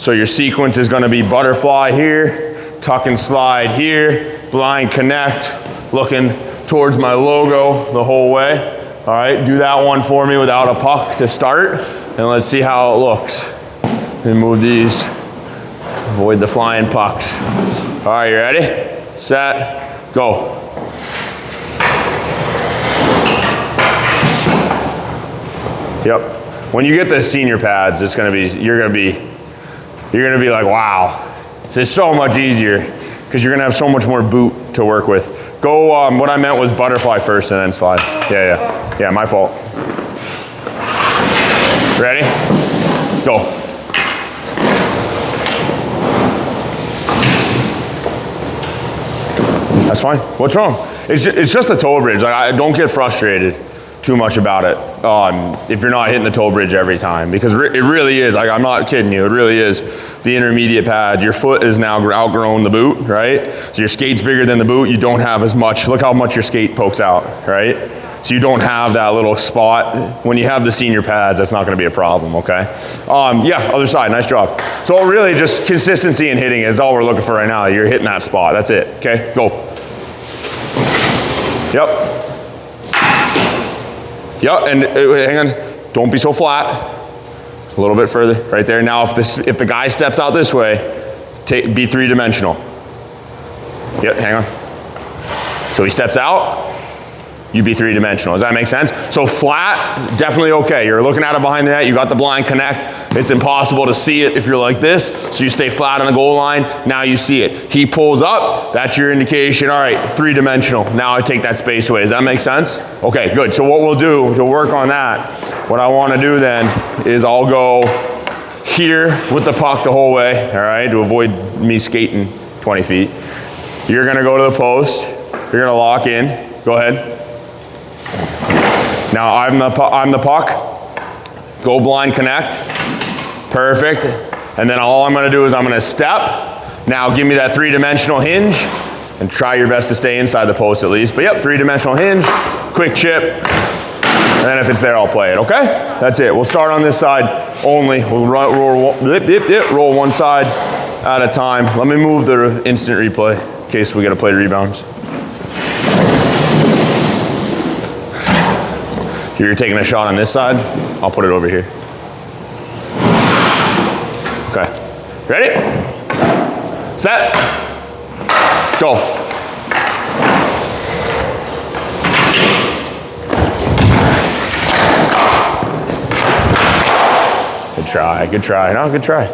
So your sequence is gonna be butterfly here, tuck and slide here, blind connect, looking towards my logo the whole way. All right, do that one for me without a puck to start, and let's see how it looks. And move these, avoid the flying pucks. All right, you ready? Set, go. Yep. When you get the senior pads, it's gonna be, you're gonna be like, wow. It's so much easier because you're gonna have so much more boot to work with. Go, what I meant was butterfly first and then slide. Yeah, my fault. Ready? Go. That's fine. What's wrong? It's just the toe bridge. Like, I don't get frustrated too much about it if you're not hitting the toe bridge every time, because it really is, like, I'm not kidding you, it really is the intermediate pad. Your foot is now outgrown the boot, right? So your skate's bigger than the boot, you don't have as much, look how much your skate pokes out, right? So you don't have that little spot. When you have the senior pads, that's not gonna be a problem, okay? Yeah, other side, nice job. So really just consistency and hitting is all we're looking for right now. You're hitting that spot, that's it, okay? Go. Yep. Yep, and hang on, don't be so flat. A little bit further, right there. Now if the guy steps out this way, be three-dimensional. Yep, hang on. So he steps out, you be three-dimensional. Does that make sense? So flat, definitely okay. You're looking at it behind the net, you got the blind connect. It's impossible to see it if you're like this, so you stay flat on the goal line, now you see it. He pulls up, that's your indication, all right, three-dimensional. Now I take that space away. Does that make sense? Okay, good. So what we'll do to work on that, what I wanna do then is I'll go here with the puck the whole way, all right, to avoid me skating 20 feet. You're gonna go to the post, you're gonna lock in, go ahead. Now I'm the puck, go blind connect, perfect. And then all I'm gonna do is I'm gonna step. Now give me that three-dimensional hinge and try your best to stay inside the post at least. But yep, three-dimensional hinge, quick chip, and then if it's there, I'll play it, okay? That's it, we'll start on this side only. We'll roll one side at a time. Let me move the instant replay in case we gotta play rebounds. You're taking a shot on this side, I'll put it over here. Okay, ready? Set, go. Good try, no, good try.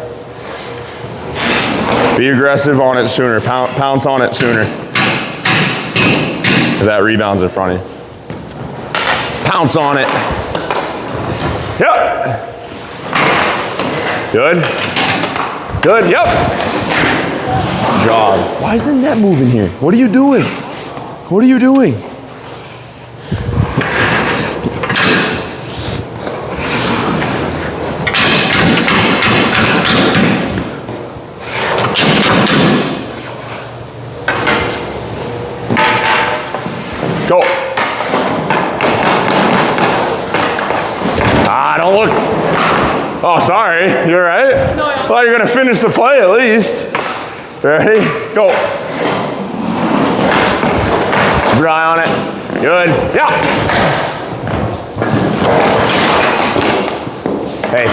Be aggressive on it sooner, pounce on it sooner. If that rebound's in front of you. Pounce on it. Yep. Good. Good, yep. Good job. Why is the net moving here? What are you doing? What are you doing? Go. Don't look. Oh, sorry. You all right? No, yeah. I thought you were going to finish the play at least. Ready? Go. Dry on it. Good. Yeah. Hey.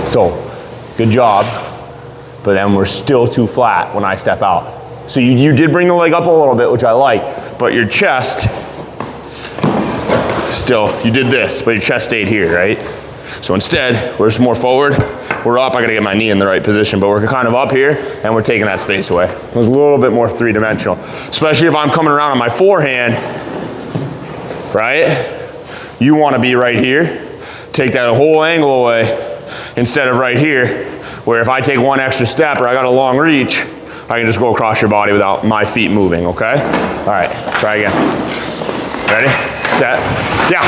So, good job. But then we're still too flat when I step out. So you did bring the leg up a little bit, which I like, but your chest, still, you did this, but your chest stayed here, right? So instead, we're just more forward, we're up, I gotta get my knee in the right position, but we're kind of up here, and we're taking that space away. It was a little bit more three-dimensional, especially if I'm coming around on my forehand, right? You wanna be right here, take that whole angle away, instead of right here, where if I take one extra step or I got a long reach, I can just go across your body without my feet moving, okay? All right, try again. Ready, set, yeah.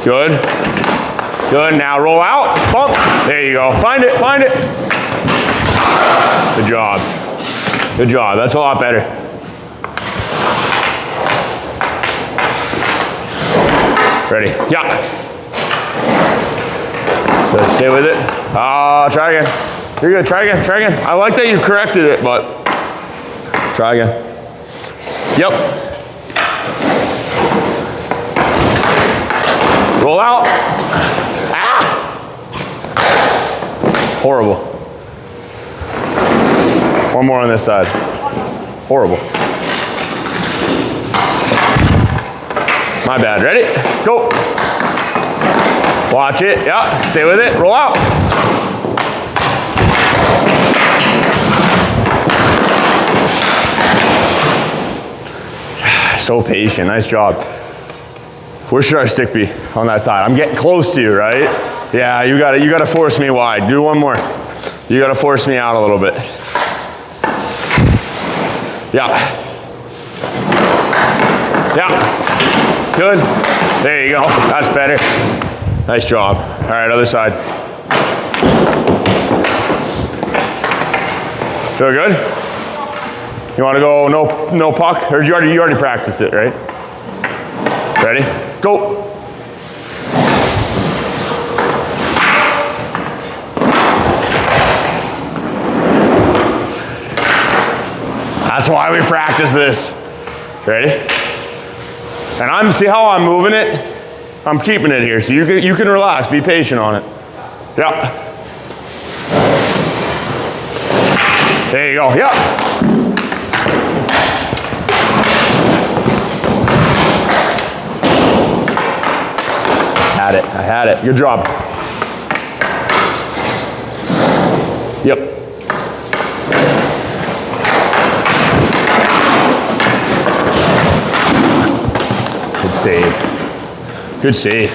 Good, good, now roll out, bump, there you go. Find it, find it. Good job, that's a lot better. Ready, yeah. Good, stay with it. Try again. You're good, try again, try again. I like that you corrected it, but try again. Yep. Roll out. Ah! Horrible. One more on this side. Horrible. My bad, ready? Go. Watch it, yeah, stay with it, roll out. So patient, nice job. Where should our stick be? On that side. I'm getting close to you, right? Yeah, you gotta force me wide. Do one more. You gotta force me out a little bit. Yeah. Yeah. Good. There you go. That's better. Nice job. All right, other side. Feel good? You want to go no puck? Or you already practiced it, right? Ready? Go. That's why we practice this. Ready? And see how I'm moving it? I'm keeping it here, so you can relax, be patient on it. Yeah. There you go, yeah. I had it, good job. Yep. Good save. Good save.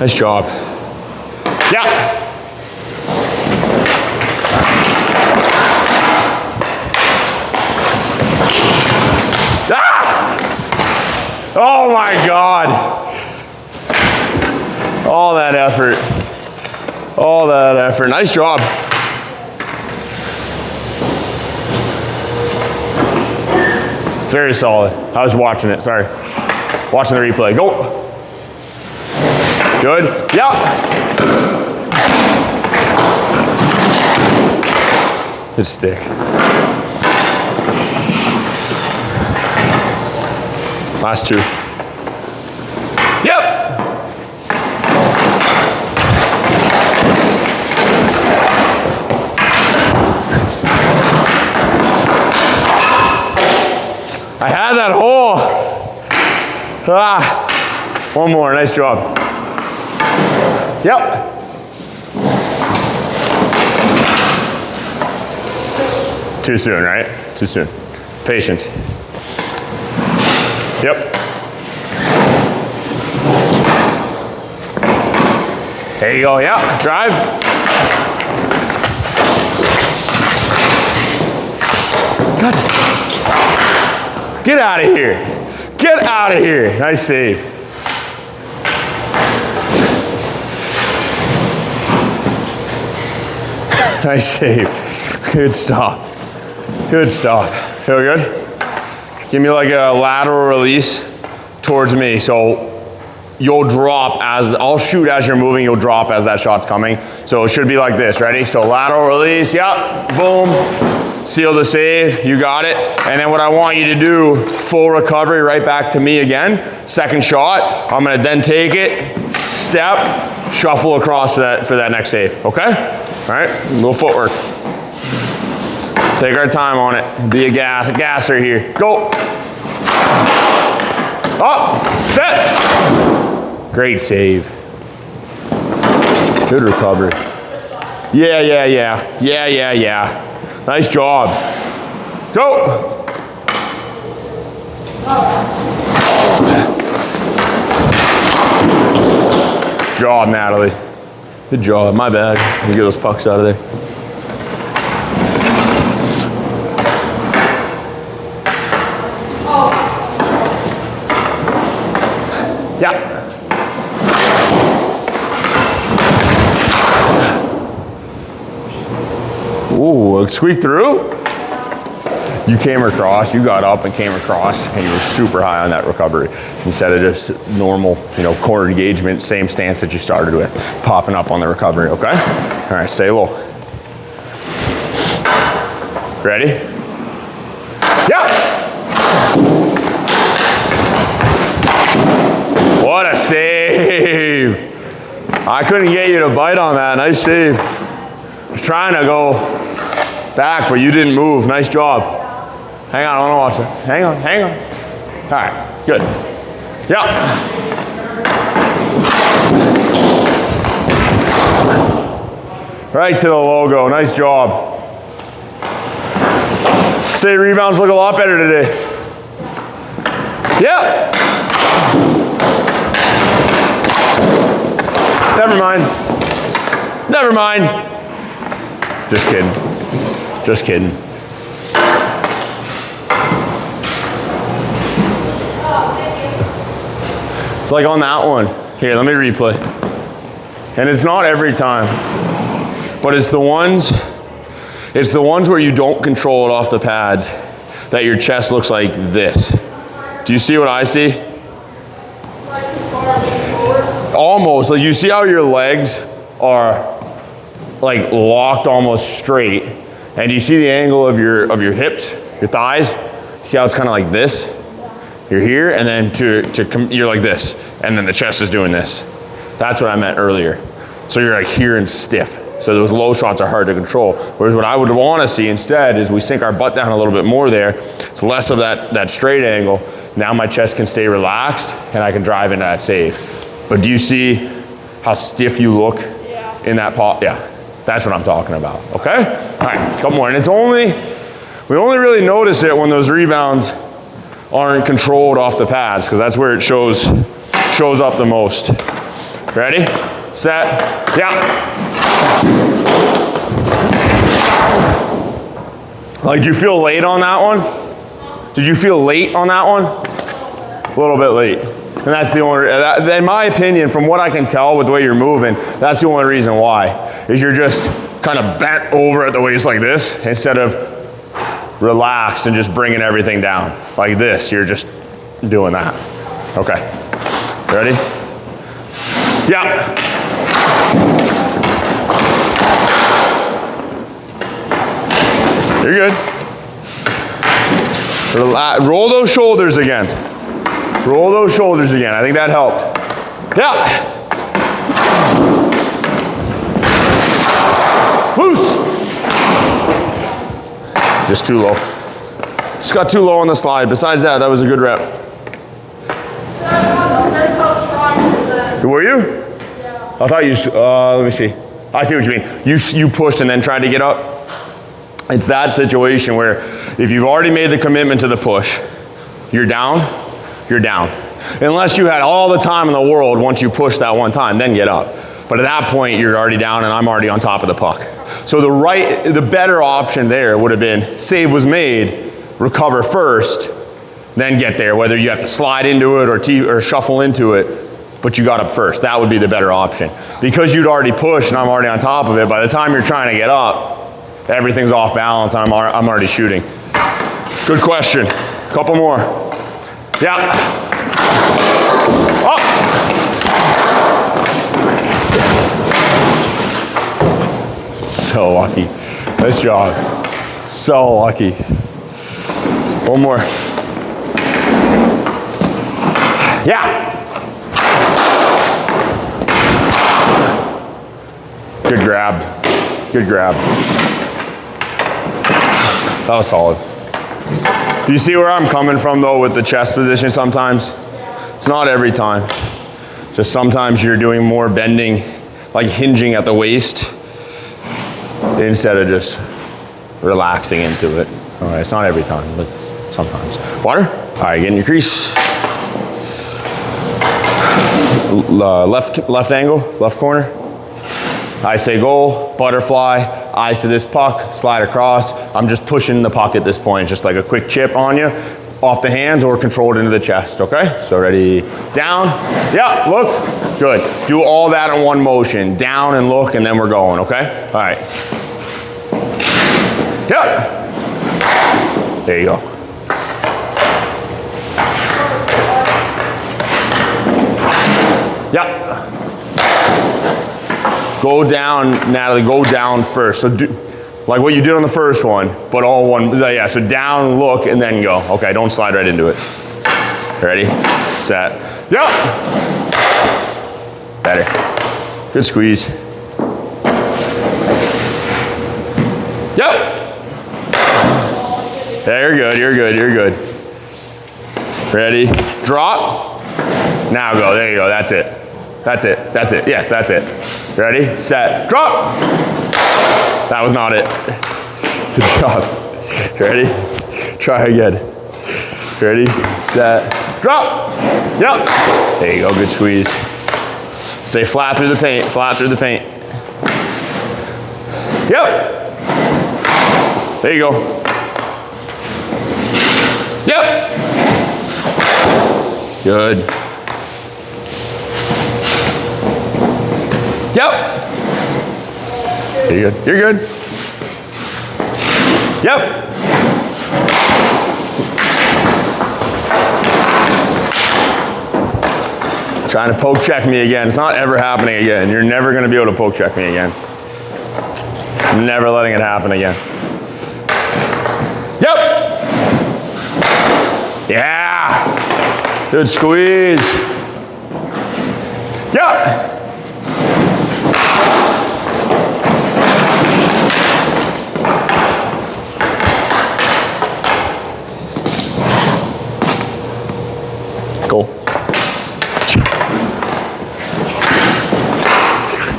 Nice job. Yeah. Ah! Oh my God. All that effort. All that effort. Nice job. Very solid. I was watching it, sorry. Watching the replay. Go. Good. Yeah. Good stick. Last two. Yep. I had that hole. Ah. One more. Nice job. Yep. Too soon, right? Too soon. Patience. Yep. There you go, yeah. Drive. Good. Get out of here. Get out of here. Nice save. Nice save. Good stop. Good stop. Feel good? Give me like a lateral release towards me. So you'll drop I'll shoot as you're moving, you'll drop as that shot's coming. So it should be like this, ready? So lateral release, yep, boom. Seal the save, you got it. And then what I want you to do, full recovery right back to me again. Second shot, I'm gonna then take it, step, shuffle across for that next save, okay? All right, a little footwork. Take our time on it. Be a gasser here. Go. Up, set. Great save. Good recovery. Yeah. Nice job. Go. Good job, Natalie. Good job, my bad. Let me get those pucks out of there. Yeah. Ooh, squeak through? You came across, you got up and came across, and you were super high on that recovery instead of just normal, core engagement, same stance that you started with, popping up on the recovery, okay? All right, stay low. Ready? Yeah! What a save! I couldn't get you to bite on that. Nice save. I was trying to go back, but you didn't move. Nice job. Hang on, I want to watch it. Hang on. All right, good. Yeah. Right to the logo. Nice job. Say rebounds look a lot better today. Yeah. Never mind. Just kidding. It's like on that one. Here, let me replay. And it's not every time, but it's the ones where you don't control it off the pads that your chest looks like this. Do you see what I see? Almost, like you see how your legs are like locked almost straight, and you see the angle of your hips, your thighs. See how it's kind of like this? You're here, and then you're like this, and then the chest is doing this. That's what I meant earlier. So you're like here and stiff. So those low shots are hard to control. Whereas what I would want to see instead is we sink our butt down a little bit more there. It's less of that straight angle. Now my chest can stay relaxed, and I can drive into that save. But do you see how stiff you look in that pop? Yeah, that's what I'm talking about, okay? All right, a couple more. And we only really notice it when those rebounds aren't controlled off the pads, because that's where it shows up the most. Ready, set, yeah. Like, did you feel late on that one? Did you feel late on that one? A little bit late. And that's the only, in my opinion, from what I can tell with the way you're moving, that's the only reason why, is you're just kind of bent over at the waist like this, instead of relaxed and just bringing everything down. Like this, you're just doing that. Okay, ready? Yeah. You're good. Roll those shoulders again. Roll those shoulders again. I think that helped. Yeah. Loose. Just too low. Just got too low on the slide. Besides that was a good rep. Were you? Yeah. I thought you, let me see. I see what you mean. You pushed and then tried to get up. It's that situation where if you've already made the commitment to the push, you're down. Unless you had all the time in the world once you push that one time, then get up. But at that point, you're already down and I'm already on top of the puck. So the better option there would have been, save was made, recover first, then get there, whether you have to slide into it or shuffle into it, but you got up first. That would be the better option. Because you'd already pushed and I'm already on top of it, by the time you're trying to get up, everything's off balance, I'm already shooting. Good question. Couple more. Yeah. Up. So lucky. Nice job. So lucky. One more. Yeah. Good grab. Good grab. That was solid. Do you see where I'm coming from though with the chest position sometimes? It's not every time. Just sometimes you're doing more bending, like hinging at the waist, instead of just relaxing into it. All right, it's not every time, but sometimes. Water? All right, get in your crease. Left angle, left corner. I say goal, butterfly, eyes to this puck, slide across. I'm just pushing the puck at this point, just like a quick chip on you, off the hands or controlled into the chest, okay? So ready, down, yeah, look, good. Do all that in one motion, down and look, and then we're going, okay? All right. Yeah. There you go. Yep. Go down, Natalie, go down first. So do, like what you did on the first one, but all one, yeah, so down, look, and then go. Okay, don't slide right into it. Ready, set, yep. Better. Good squeeze. Yep. Yeah, you're good, you're good, you're good. Ready, drop. Now go, there you go, that's it. That's it, that's it, yes, that's it. Ready, set, drop. That was not it. Good job. Ready, try again. Ready, set, drop. Yep. There you go, good squeeze. Stay flat through the paint, flat through the paint. Yep. There you go. Yep. Good. Yep. You're good. You're good. Yep. Trying to poke check me again. It's not ever happening again. You're never going to be able to poke check me again. I'm never letting it happen again. Yep. Yeah. Good squeeze. Yep. Cool.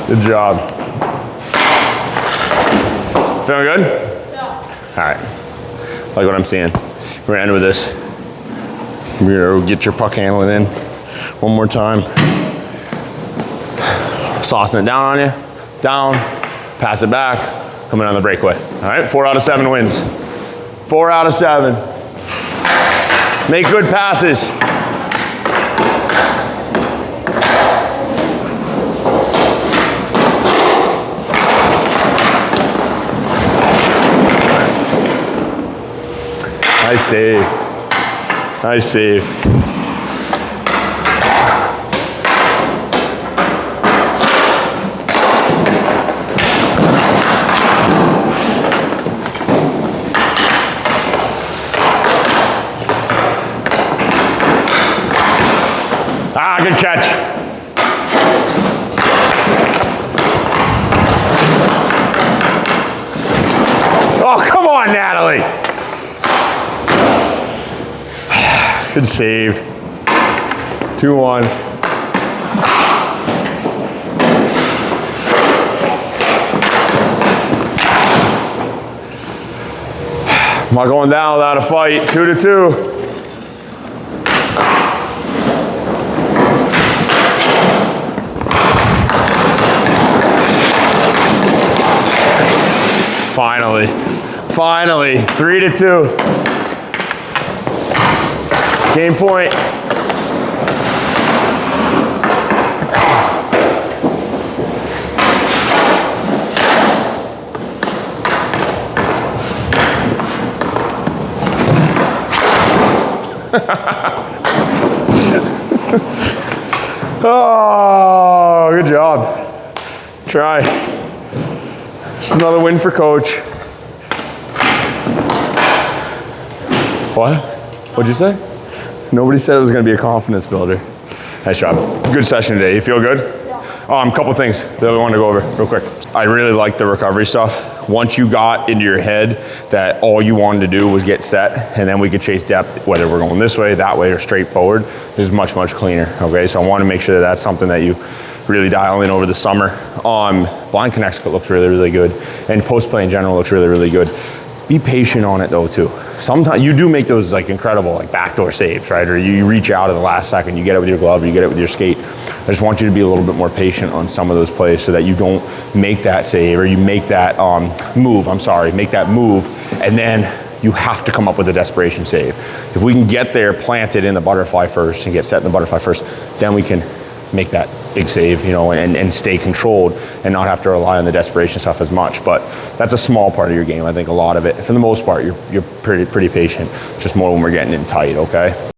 Good job. Feeling good? Yeah. All right. Like what I'm seeing. We're gonna end with this. We're gonna get your puck handling in one more time. Saucing it down on you. Down. Pass it back. Coming on the breakaway. All right. 4 out of 7 wins. 4 out of 7. Make good passes. Nice save. Nice save. Ah, good catch. Oh, come on, Natalie. Good save. 2-1. I'm not going down without a fight. 2-2. Finally. Finally. 3-2. Game point. Oh, good job. Try. Just another win for coach. What? What'd you say? Nobody said it was going to be a confidence builder. Nice job. Good session today. You feel good? Yeah. Couple things that we wanted to go over real quick. I really like the recovery stuff. Once you got into your head that all you wanted to do was get set, and then we could chase depth, whether we're going this way, that way, or straight forward, is much, much cleaner. Okay, so I want to make sure that that's something that you really dial in over the summer. Blind connects looks really, really good, and post play in general looks really, really good. Be patient on it though too. Sometimes you do make those like incredible like backdoor saves, right? Or you reach out in the last second, you get it with your glove, or you get it with your skate. I just want you to be a little bit more patient on some of those plays so that you don't make that save or you make that move, make that move, and then you have to come up with a desperation save. If we can get there planted in the butterfly first and get set in the butterfly first, then we can make that big save, you know, and stay controlled and not have to rely on the desperation stuff as much. But that's a small part of your game. I think a lot of it, for the most part, you're pretty patient. Just more when we're getting in tight, okay?